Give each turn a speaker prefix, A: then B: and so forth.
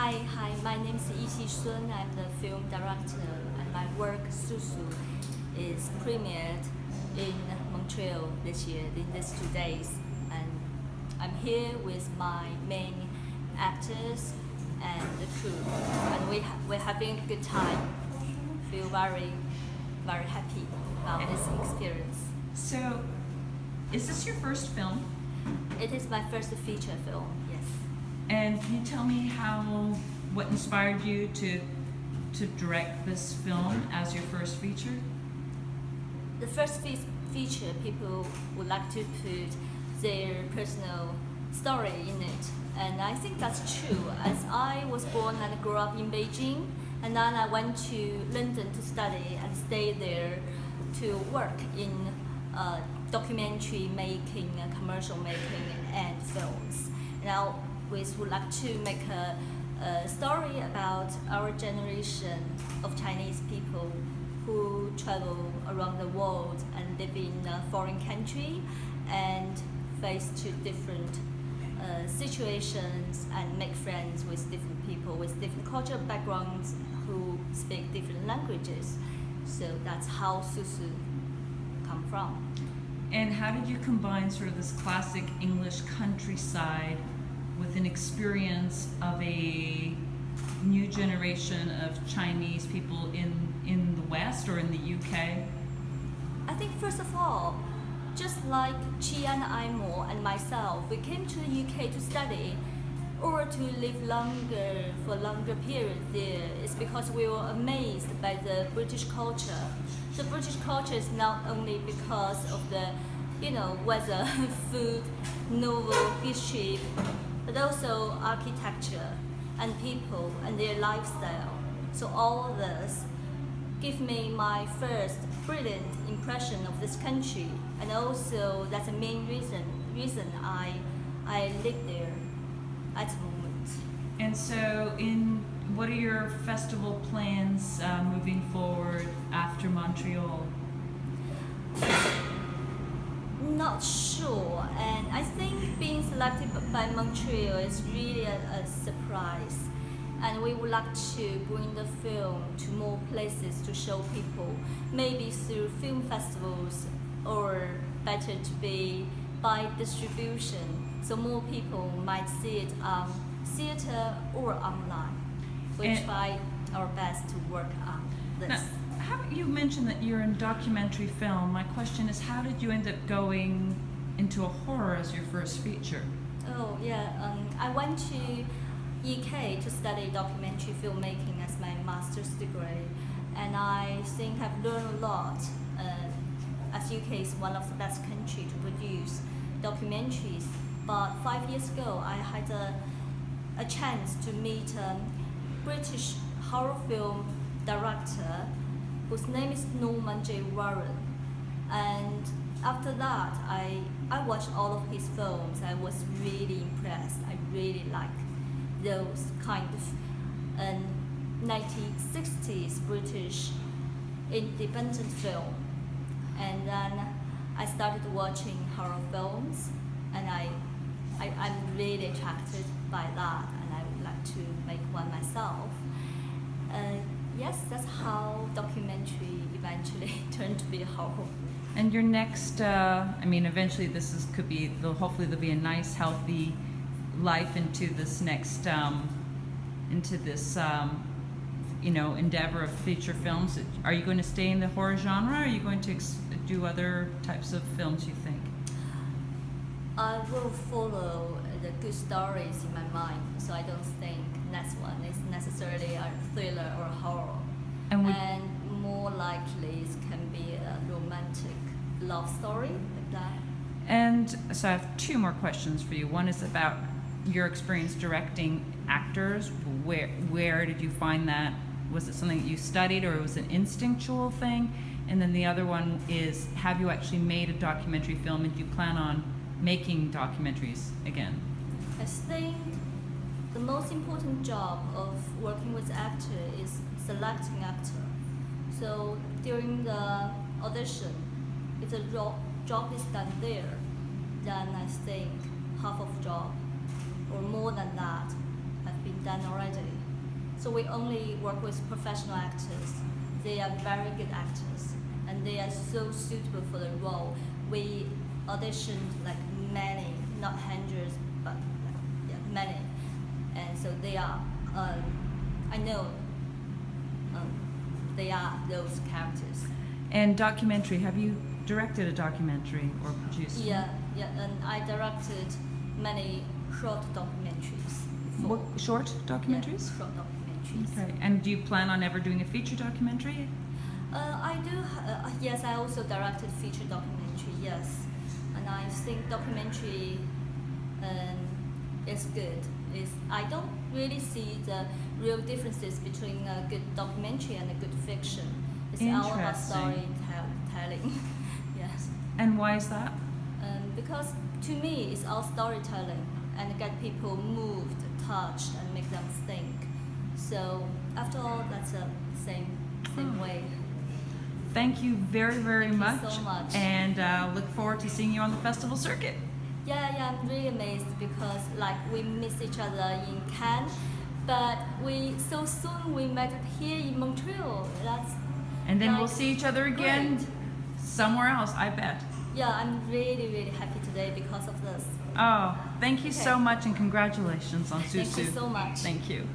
A: Hi. My name is Xixi Sun. I'm the film director, and my work Susu is premiered in Montreal this year, in these 2 days. And I'm here with my main actors and the crew, and we're having a good time. Feel very happy about this experience.
B: So, is this your first film?
A: It is my first feature film. Yes.
B: And can you tell me what inspired you to direct this film as your first feature?
A: The first feature, people would like to put their personal story in it, and I think that's true. As I was born and grew up in Beijing, and then I went to London to study and stay there to work in documentary making, commercial making, and films. Now, we would like to make a story about our generation of Chinese people who travel around the world and live in a foreign country and face to different situations and make friends with different people with different cultural backgrounds who speak different languages. So that's how Susu come from.
B: And how did you combine sort of this classic English countryside with an experience of a new generation of Chinese people in the West or in the UK?
A: I think first of all, just like Chi and Aimo and myself, we came to the UK to study or to live for longer period there. It's because we were amazed by the British culture. The British culture is not only because of the, weather, food, novel, history, but also architecture and people and their lifestyle. So all of this give me my first brilliant impression of this country, and also that's the main reason I live there at the moment.
B: And so, what are your festival plans moving forward after Montreal?
A: Not sure, and I think being selected by Montreal is really a surprise, and we would like to bring the film to more places to show people, maybe through film festivals, or better to be by distribution, so more people might see it on theater or online. We try our best to work on this.
B: Now, you mentioned that you're in documentary film. My question is, how did you end up going into a horror as your first feature?
A: Oh yeah, I went to UK to study documentary filmmaking as my master's degree, and I think I've learned a lot. As UK is one of the best countries to produce documentaries, but 5 years ago I had a chance to meet a British horror film director whose name is Norman J. Warren, and after that I watched all of his films. I was really impressed. I really like those kind of 1960s British independent film, and then I started watching horror films, and I'm really attracted by that, and I would like to make one myself. Yes, that's how documentary eventually turned to be horror.
B: And your next, eventually hopefully there'll be a nice, healthy life into this next, endeavor of feature films. Are you going to stay in the horror genre, or are you going to do other types of films, you think?
A: I will follow the good stories in my mind, so I don't think next one is necessarily a thriller or a horror. And more likely it can be a romantic love story, like that.
B: And so I have two more questions for you. One is about your experience directing actors. Where did you find that? Was it something that you studied, or was it an instinctual thing? And then the other one is, have you actually made a documentary film, and do you plan on making documentaries again?
A: I think the most important job of working with actor is selecting actor. So during the audition, if the job is done there, then I think half of job or more than that have been done already. So we only work with professional actors. They are very good actors, and they are so suitable for the role. We auditioned like many, not hundreds, but like, yeah, many. And so they are, I know they are those characters.
B: And documentary, have you directed a documentary or produced one?
A: Yeah, and I directed many short documentaries before.
B: What, short documentaries?
A: Yeah, short documentaries.
B: Okay, and do you plan on ever doing a feature documentary?
A: I do, yes, I also directed feature documentary, yes. And I think documentary is good. I don't really see the real differences between a good documentary and a good fiction. It's all about storytelling. Yes.
B: And why is that?
A: Because to me, it's all storytelling and get people moved, touched, and make them think. So after all, that's the same way.
B: Thank you very, very
A: Thank
B: much.
A: you so much.
B: And look forward to seeing you on the festival circuit.
A: Yeah, I'm really amazed because like we miss each other in Cannes, but so soon we met here in Montreal.
B: And then
A: like,
B: we'll see each other again
A: great.
B: somewhere else, I bet.
A: Yeah, I'm really, really happy today because of this.
B: Oh, thank you
A: Okay.
B: so much and congratulations on Susu.
A: Thank you so much.
B: Thank you.